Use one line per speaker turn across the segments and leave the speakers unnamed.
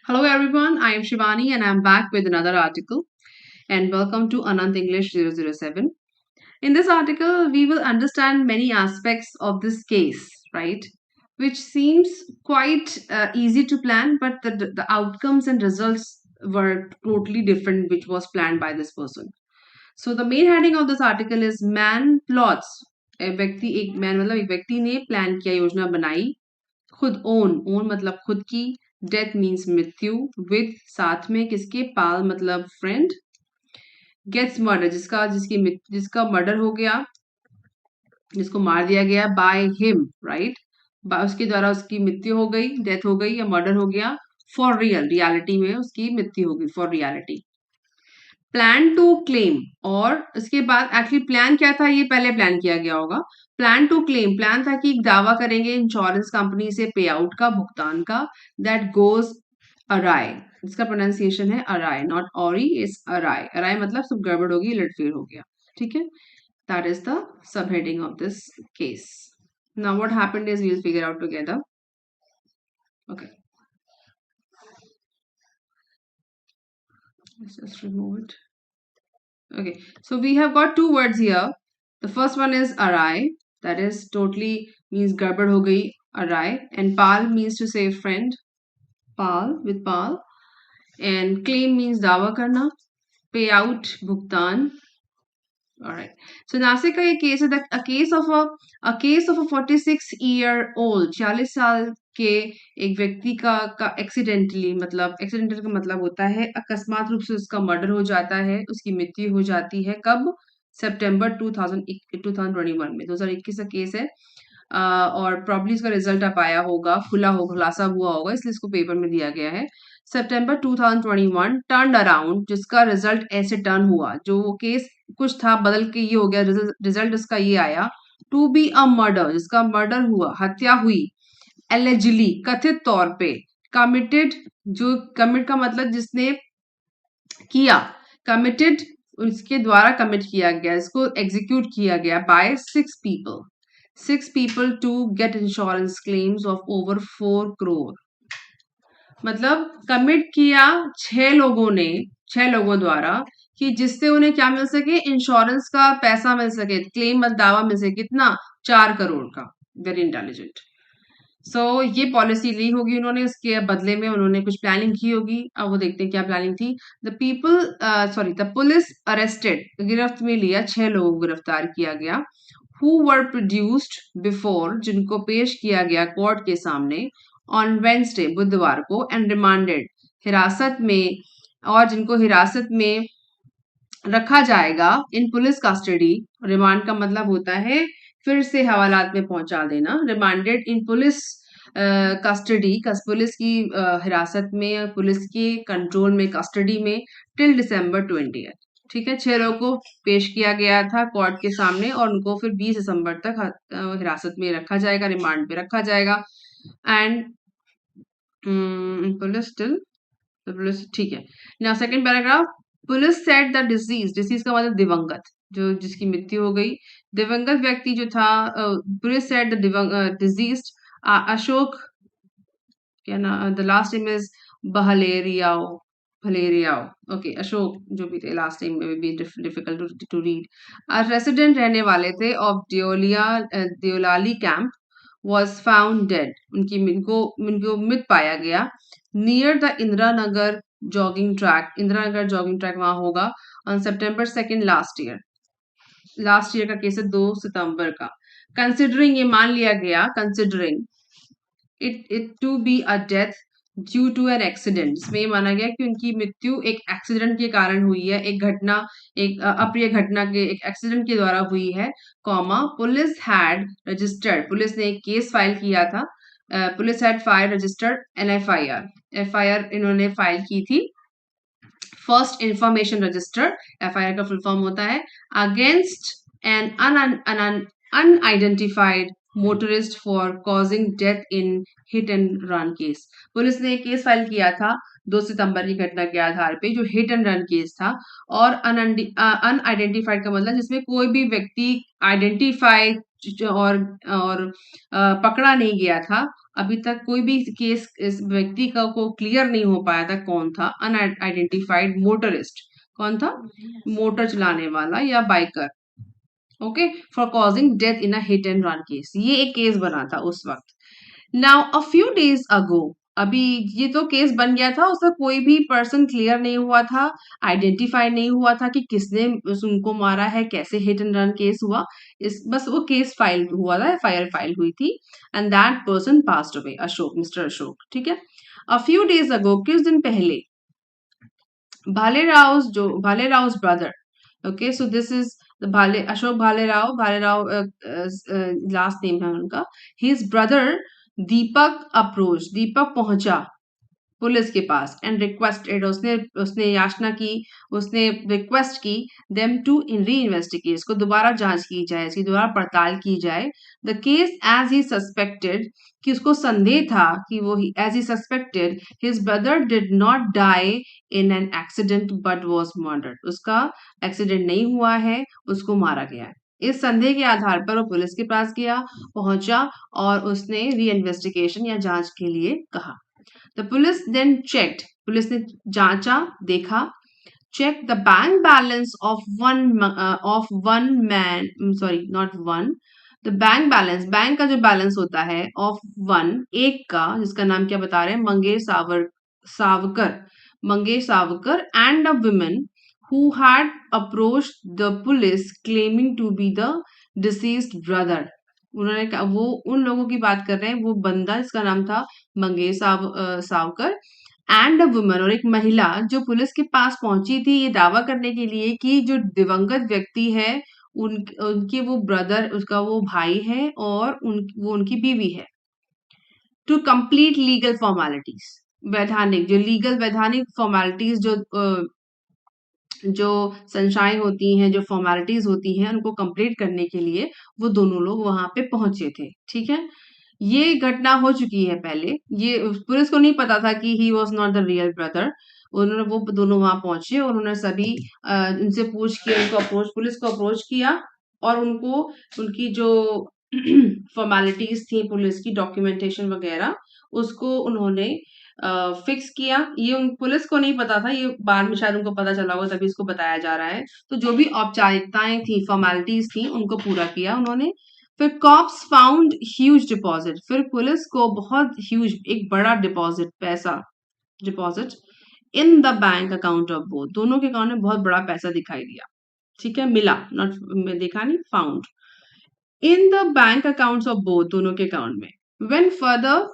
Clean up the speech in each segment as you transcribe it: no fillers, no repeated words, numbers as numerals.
Hello everyone, I am Shivani and I am back with another article and welcome to Anant English 007. In this article, we will understand many aspects of this case, right? Which seems quite easy to plan, but the outcomes and results were totally different, which was planned by this person. So the main heading of this article is Man plots. एक man मतलब एक व्यक्ति ने plan किया, योजना बनाई, खुद own मतलब खुद की, डेथ मीन्स मृत्यु, विद साथ में किसके, पाल मतलब फ्रेंड, गेट्स मर्डर जिसका मर्डर हो गया, जिसको मार दिया गया बाय हिम, राइट, उसके द्वारा उसकी मृत्यु हो गई, डेथ हो गई या मर्डर हो गया, फॉर रियलिटी में उसकी मृत्यु हो गई for reality. Plan to claim, और इसके बाद एक्चुअली प्लान क्या था, ये पहले प्लान किया गया होगा। प्लान टू क्लेम, प्लान था कि दावा करेंगे इंश्योरेंस कंपनी से पे आउट का, भुगतान का, दैट गोज अराय, इसका प्रोनाउंसिएशन है अराय, नॉट ऑरी, इज अराय। अराय मतलब सब गड़बड़ होगी, लटफेर हो गया, ठीक है। That is the sub heading of this case. Now what happened is we will figure out together. Okay, let's just remove it. Okay, so we have got two words here. The first one is arai, that is totally means garbad ho gayi, arai, and pal means to say friend, pal with pal, and claim means dawa karna, payout bhugtan. All right. So Nashik का ये case है, a case of a 46-year-old, 40 साल के एक व्यक्ति का accidentally, मतलब accidental का मतलब होता है अकस्मात रूप से उसका मर्डर हो जाता है, उसकी मृत्यु हो जाती है। कब? सितंबर 2021 में, 2021 का केस है। और प्रॉब्ली इसका रिजल्ट अब आया होगा, खुलासा हुआ होगा, इसलिए इसको पेपर में दिया गया है। सितंबर 2021 टर्न अराउंड, जिसका रिजल्ट ऐसे टर्न हुआ, जो वो केस कुछ था बदल के ये हो गया, रिजल्ट इसका ये आया, टू बी अ मर्डर, जिसका मर्डर हुआ, हत्या हुई, एलिजिली कथित तौर पे, कमिटेड, जो कमिट का मतलब जिसने किया, कमिटेड उसके द्वारा कमिट किया गया, इसको एग्जीक्यूट किया गया by 6 people to get insurance claims of over 4 crore। मतलब कमिट किया 6 लोगों द्वारा, कि जिससे उन्हें क्या मिल सके, इंश्योरेंस का पैसा मिल सके, क्लेम दावा मिल सके, कितना, 4 करोड़ का। Very intelligent. सो ये पॉलिसी ली होगी उन्होंने, इसके बदले में उन्होंने कुछ प्लानिंग की होगी। अब वो देखते हैं क्या प्लानिंग थी। द पुलिस अरेस्टेड, गिरफ्त में लिया, 6 लोगों को गिरफ्तार किया गया। हु वर प्रोड्यूस्ड बिफोर, जिनको पेश किया गया कोर्ट के सामने, ऑन वेंसडे, बुधवार को, एंड रिमांडेड, हिरासत में, और जिनको हिरासत में रखा जाएगा, इन पुलिस कस्टडी। रिमांड का मतलब होता है फिर से हवालात में पहुंचा देना। रिमांडेड इन पुलिस कस्टडी, पुलिस की हिरासत में, पुलिस के कंट्रोल में, कस्टडी में, टिल दिसंबर 20। ठीक है, 6 लोगों को पेश किया गया था कोर्ट के सामने, और उनको फिर 20 दिसंबर तक हिरासत में रखा जाएगा, रिमांड पे रखा जाएगा। एंड पुलिस पुलिस, ठीक है। Now second paragraph, police said the disease का मतलब दिवंगत, जो जिसकी मृत्यु हो गई, दिवंगत व्यक्ति जो था, police said the deceased Ashok, क्या ना, द लास्ट नेम इज बहलेरियाओ, भलेरियाओ, ओके, अशोक जो भी थे, लास्ट नेम में भी डिफिकल्ट टू रीड, रेसिडेंट रहने वाले थे of Deolali camp, was found dead, उनको मृत पाया गया, near the Indira Nagar jogging track, Indira Nagar jogging track वहां होगा, ऑन September 2 लास्ट ईयर का केस है, 2 सितंबर का। कंसिडरिंग, ये मान लिया गया, considering it to be a death due to an accident, इसमें माना गया कि उनकी मृत्यु एक एक्सीडेंट के कारण हुई है, एक घटना, एक अप्रिय घटना के, एक एक्सीडेंट के द्वारा हुई है, comma, police had registered, police ने एक केस फाइल किया था, police had file registered an FIR इन्होंने फाइल की थी, फर्स्ट इंफॉर्मेशन रजिस्टर, एफआईआर का फुल फॉर्म होता है against an unidentified motorist for causing death in heat and run case. Police ने एक केस फाइल किया था 2 सितंबर की घटना के आधार पे, जो हिट एंड रन केस था, और अनआइडेंटिफाइड का मतलब जिसमें कोई भी व्यक्ति आइडेंटिफाई और पकड़ा नहीं गया था, अभी तक कोई भी केस इस व्यक्ति का को क्लियर नहीं हो पाया था कौन था, अनआइडेंटिफाइड मोटरिस्ट, कौन था, मोटर चलाने वाला या biker, okay, for causing death in a hit and run case, ये एक केस बना था उस वक्त। Now a few days ago, अभी ये तो केस बन गया था, उसका कोई भी पर्सन क्लियर नहीं हुआ था, आइडेंटिफाई नहीं हुआ था कि किसने उनको मारा है, कैसे हिट एंड रन केस हुआ, इस बस वो केस फाइल हुआ था, एफआईआर फाइल हुई थी, and that person passed away, Ashok, mister Ashok, ठीक है। अ फ्यू डेज अगो, कुछ दिन पहले, Bhalerao brother, okay, so this is the Ashok Bhalerao last name है उनका, his brother दीपक पहुंचा पुलिस के पास एंड रिक्वेस्टेड, उसने उसने याचना की, उसने रिक्वेस्ट की देम टू री इन्वेस्टिगेट, इसको दोबारा जांच की जाए, इसकी दोबारा पड़ताल की जाए, the case as he suspected, कि उसको संदेह था कि वो as he suspected his brother did not die in an accident but was murdered, उसका एक्सीडेंट नहीं हुआ है, उसको मारा गया है। इस संदेह के आधार पर वो पुलिस के पास गया, पहुंचा, और उसने री इन्वेस्टिगेशन या जांच के लिए कहा। The police then checked, police ने जांचा, देखा, check the bank balance of one man, sorry, not one, the bank balance, bank का जो बैलेंस होता है, of one, एक का, जिसका नाम क्या बता रहे हैं, Mangesh Savarkar and a woman who had approached the police claiming to be the deceased brother, उन्होंने कहा, वो उन लोगों की बात कर रहे हैं, वो बंदा जिसका नाम था Mangesh Savarkar and a woman, और एक महिला जो पुलिस के पास पहुंची थी ये दावा करने के लिए कि जो दिवंगत व्यक्ति है उनके वो ब्रदर, उसका वो भाई है, और वो उनकी बीवी है। टू कंप्लीट लीगल फॉर्मेलिटीज, वैधानिक जो लीगल वैधानिक फॉर्मेलिटीज जो संशाएं होती हैं, जो फॉर्मेलिटीज होती हैं, उनको कंप्लीट करने के लिए वो दोनों लोग वहां पे पहुंचे थे, ठीक है। ये घटना हो चुकी है पहले, ये पुलिस को नहीं पता था कि he was not the real brother, उन्होंने वो दोनों वहां पहुंचे और उन्होंने सभी उनसे पूछ के उनको अप्रोच, पुलिस को अप्रोच किया, और उनको उनकी जो फॉर्मेलिटीज थी, पुलिस की डॉक्यूमेंटेशन वगैरह, उसको उन्होंने फिक्स किया। ये पुलिस को नहीं पता था, ये बाद में शायद उनको पता चला होगा, तभी इसको बताया जा रहा है। तो जो भी औपचारिकताएं थी, फॉर्मेलिटीज थी, उनको पूरा किया उन्होंने। फिर कॉप्स फाउंड ह्यूज डिपॉजिट, फिर पुलिस को बहुत ह्यूज, एक बड़ा डिपॉजिट, पैसा deposit in the bank account of both, दोनों के अकाउंट में बहुत बड़ा पैसा दिखाई दिया, ठीक है, मिला, नॉट देखा नहीं, found in the bank accounts of both, दोनों के अकाउंट में। व्हेन फर्दर,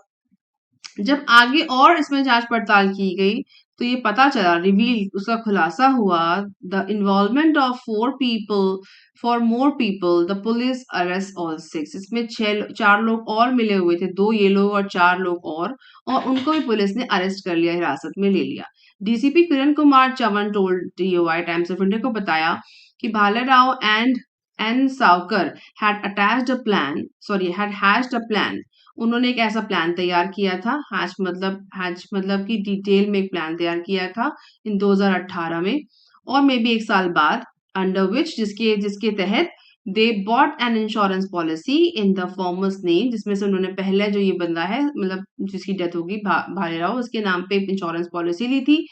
जब आगे और इसमें जांच पड़ताल की गई, तो ये पता चला, रिवील, उसका खुलासा हुआ, the involvement of for more people, the police arrest all 6, इसमें 4 लोग और मिले हुए थे, 2 ये लोग और 4 लोग और उनको भी पुलिस ने अरेस्ट कर लिया, हिरासत में ले लिया। DCP Kiran Kumar Chavan told TOI Times of India को बताया कि Bhalerao and Savkar had hatched a plan, उन्होंने एक ऐसा प्लान तैयार किया था, हैच मतलब कि डिटेल में एक प्लान तैयार किया था इन 2018 में, और मे बी 1 साल बाद, अंडर विच, जिसके तहत they bought an insurance policy in the formers name, जिसमें से उन्होंने पहले जो ये बंदा है, मतलब जिसकी डेथ होगी, भालेराव, उसके नाम पे इंश्योरेंस पॉलिसी ली थी।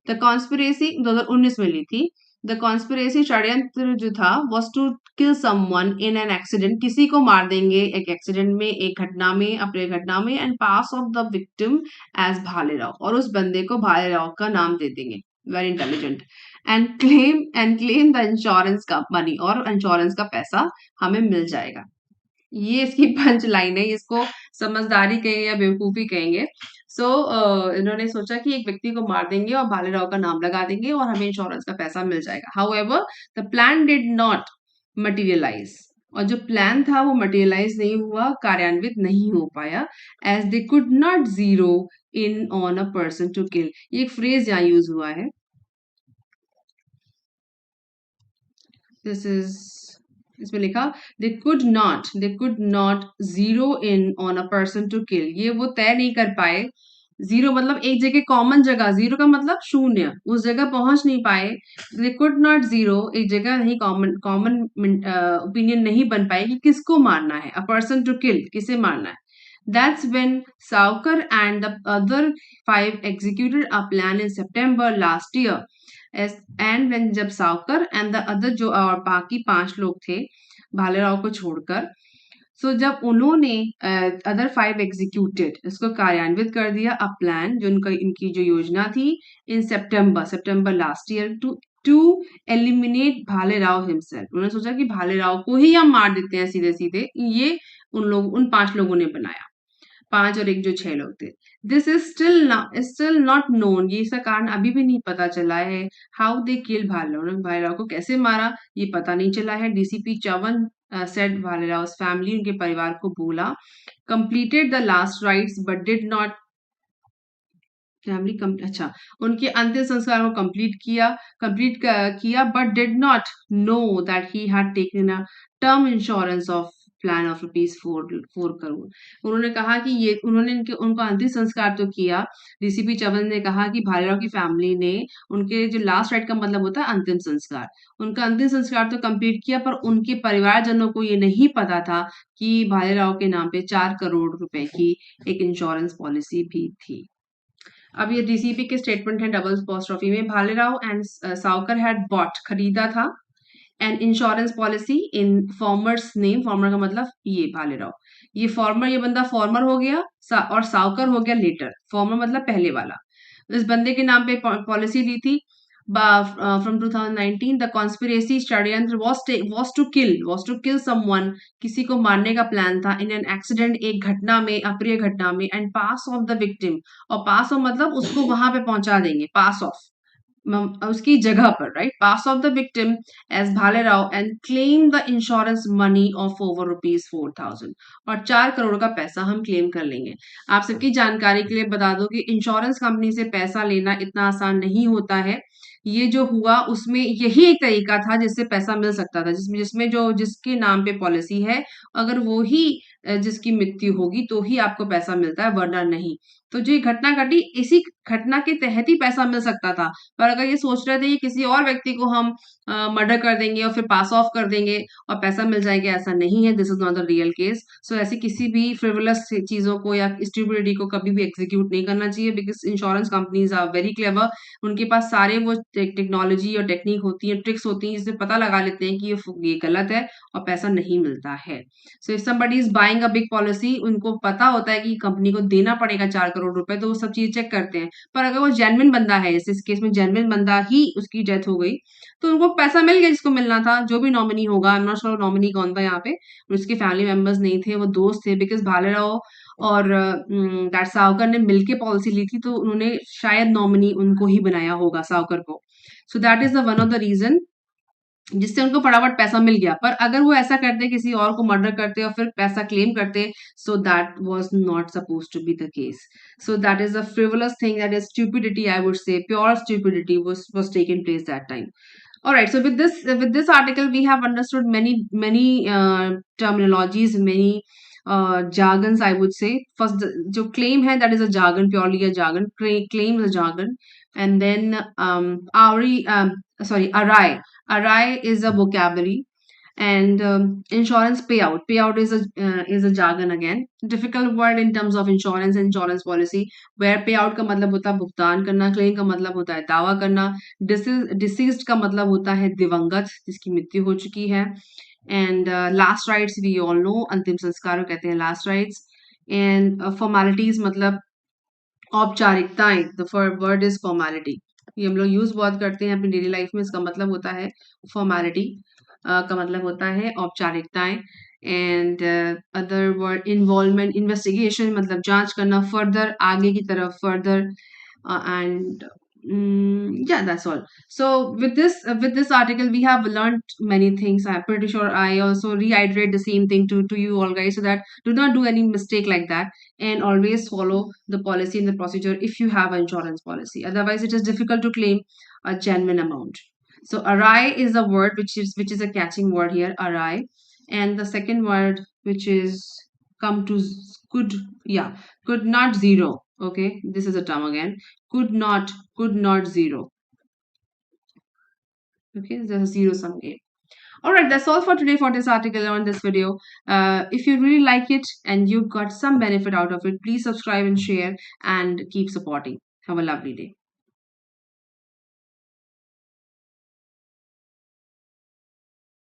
द कॉन्स्पिरेसी 2019 में ली थी। द कॉन्स्पिरेसी, षड्यंत्र जो था, was to kill someone in an accident, किसी को मार देंगे एक एक्सीडेंट में, एक घटना में, अपने घटना में, and pass off the victim as Bhalerao, और उस बंदे को भालेराव का नाम दे देंगे, very intelligent, and claim the insurance का मनी, और इंश्योरेंस का पैसा हमें मिल जाएगा। ये इसकी पंच लाइन है, इसको समझदारी कहेंगे या बेवकूफी कहेंगे। सो इन्होंने सोचा कि एक व्यक्ति को मार देंगे और भालेराव का नाम लगा देंगे और हमें इंश्योरेंस का पैसा मिल जाएगा। However the plan did not materialise, और जो प्लान था वो मटीरियलाइज नहीं हुआ, कार्यान्वित नहीं हो पाया, as they could not zero in on a person to kill, ये एक फ्रेज यहाँ यूज हुआ है, दिस इज, इसमें लिखा they could not zero in on a person to kill, ये वो तय नहीं कर पाए, जीरो मतलब एक जगह, कॉमन जगह, जीरो का मतलब शून्य, उस जगह पहुंच नहीं पाए, दे कुड नॉट जीरो, एक जगह नहीं, कॉमन ओपिनियन नहीं बन पाए कि किसको मारना है, अ पर्सन टू किल, किसे मारना है, That's when Saukar and the other five executed a plan in September last year. As and when जब सावकर एंड द अदर जो और बाकी पांच लोग थे भालेराव को छोड़कर, सो जब उन्होंने अदर फाइव एग्जीक्यूटेड इसको कार्यान्वित कर दिया अ प्लान जो उनका इनकी जो योजना थी in September last year to eliminate Bhalerao himself. उन्होंने सोचा कि भालेराव को ही हम मार देते हैं सीधे सीधे, ये उन पांच लोगों ने बनाया, पांच और एक जो छह लोग थे। This is still not known, ये इसका कारण अभी भी नहीं पता चला है। हाउ दे किल भालेराव, उन्होंने भालेराव को कैसे मारा ये पता नहीं चला है। DCP Chavan said Bhalerao family, उनके परिवार को बोला, completed the last rites but did not अच्छा, उनके अंतिम संस्कार को कंप्लीट किया but did not know that he had taken a term insurance of plan of ₹4 crore. उन्होंने कहा कि ये उन्होंने उनका अंतिम संस्कार तो किया। डीसीपी चवन ने कहा कि भालेराव की फैमिली ने उनके जो लास्ट राइट का मतलब होता है अंतिम संस्कार, उनका अंतिम संस्कार तो कंप्लीट किया पर उनके परिवारजनों को ये नहीं पता था कि भालेराव के नाम पे 4 करोड़ रुपए की एक इंश्योरेंस पॉलिसी भी थी। अब ये डीसीपी के स्टेटमेंट है डबल अपॉस्ट्रोफी में। Bhalerao and Savarkar had bought खरीदा था and insurance policy in formers name, farmer का मतलब ये भालेराव, ये फॉर्मर, ये बंदा फॉर्मर हो गया और सावकर हो गया लेटर। फॉर्मर मतलब पहले वाला। इस बंदे के नाम पे पॉलिसी ली थी from 2019। द कॉन्स्पिरेसी षड्यंत्र was to kill someone, किसी को मारने का प्लान था इन एन एक्सीडेंट, एक घटना में, अप्रिय घटना में, and pass off the victim, और पास ऑफ मतलब उसको वहां पे पहुंचा देंगे, पास ऑफ उसकी जगह पर, right, pass off the victim as Bhalerao and claim the insurance money of over ₹4,000, और 4 करोड़ का पैसा हम क्लेम कर लेंगे। आप सबकी जानकारी के लिए बता दो कि इंश्योरेंस कंपनी से पैसा लेना इतना आसान नहीं होता है। ये जो हुआ उसमें यही एक तरीका था जिससे पैसा मिल सकता था, जिसमें जिसमें जो जिसके नाम पे पॉलिसी है, अगर वो ही जिसकी मृत्यु होगी तो ही आपको पैसा मिलता है, वरना नहीं। तो जो ये घटना घटी, इसी घटना के तहत ही पैसा मिल सकता था। पर अगर ये सोच रहे थे कि किसी और व्यक्ति को हम मर्डर कर देंगे और फिर पास ऑफ कर देंगे और पैसा मिल जाएगा, ऐसा नहीं है। This is not the real case. So ऐसी किसी भी फ्रिवलस चीजों को या स्टूपिडिटी को कभी भी एग्जीक्यूट नहीं करना चाहिए, because insurance companies are very clever. उनके पास सारे वो टेक्नोलॉजी और टेक्निक होती है, ट्रिक्स होती है, जिससे पता लगा लेते हैं कि ये गलत है और पैसा नहीं मिलता है। So if somebody is buying a big policy, उनको पता होता है कि कंपनी को देना पड़ेगा 4 करोड़ रुपए, तो वो सब चीजें चेक करते हैं। पर अगर वो जेन्युइन बंदा है, इस केस में जेन्युइन बंदा ही उसकी डेथ हो गई, तो उनको पैसा मिल गया जिसको मिलना था, जो भी नॉमिनी होगा। I am not sure nominee कौन था यहाँ पे, उसके फैमिली मेंबर्स नहीं थे, वो दोस्त थे, बिकॉज भालेराव और दैट सावकर ने मिलके पॉलिसी ली थी, तो उन्होंने शायद नॉमिनी उनको ही बनाया होगा, सावकर को। So that is the one of the reason जिससे उनको फटाफट पैसा मिल गया। पर अगर वो ऐसा करते, किसी और को मर्डर करते और फिर पैसा क्लेम करते, so that was not supposed to be the case. So that is a frivolous thing, that is stupidity, I would say pure stupidity was taken place that time. All right, so with this article we have understood many terminologies, many jargons, I would say. First जो claim है, that is a jargon, purely a jargon. Claim is a jargon. And then array is a vocabulary. And insurance payout is a jargon again, difficult word in terms of insurance policy, where payout का मतलब होता है भुगतान करना, claim का मतलब होता है दावा करना, deceased का मतलब होता है दिवंगत, जिसकी मृत्यु हो चुकी है, and last rites we all know, अंतिम संस्कार को कहते हैं last rites, and formalities मतलब औपचारिकताएं, द वर्ड इज फॉर्मेलिटी। ये हम लोग यूज बहुत करते हैं अपनी डेली लाइफ में, इसका मतलब होता है फॉर्मेलिटी, का मतलब होता है औपचारिकताएं। And other word involvement, investigation मतलब जांच करना, फर्दर आगे की तरफ, further, and yeah, that's all. So with this article we have learned many things. I'm pretty sure I also reiterate the same thing to you all guys, so that do not do any mistake like that, and always follow the policy and the procedure if you have an insurance policy. Otherwise it is difficult to claim a genuine amount. So array is a word which is a catching word here, array. And the second word, which is come to could, yeah, could not zero. Okay, this is a term again, could not zero. Okay, there's a zero sum game. All right, that's all for today for this article on this video. If you really like it and you got some benefit out of it, please subscribe and share and keep supporting. Have a lovely day.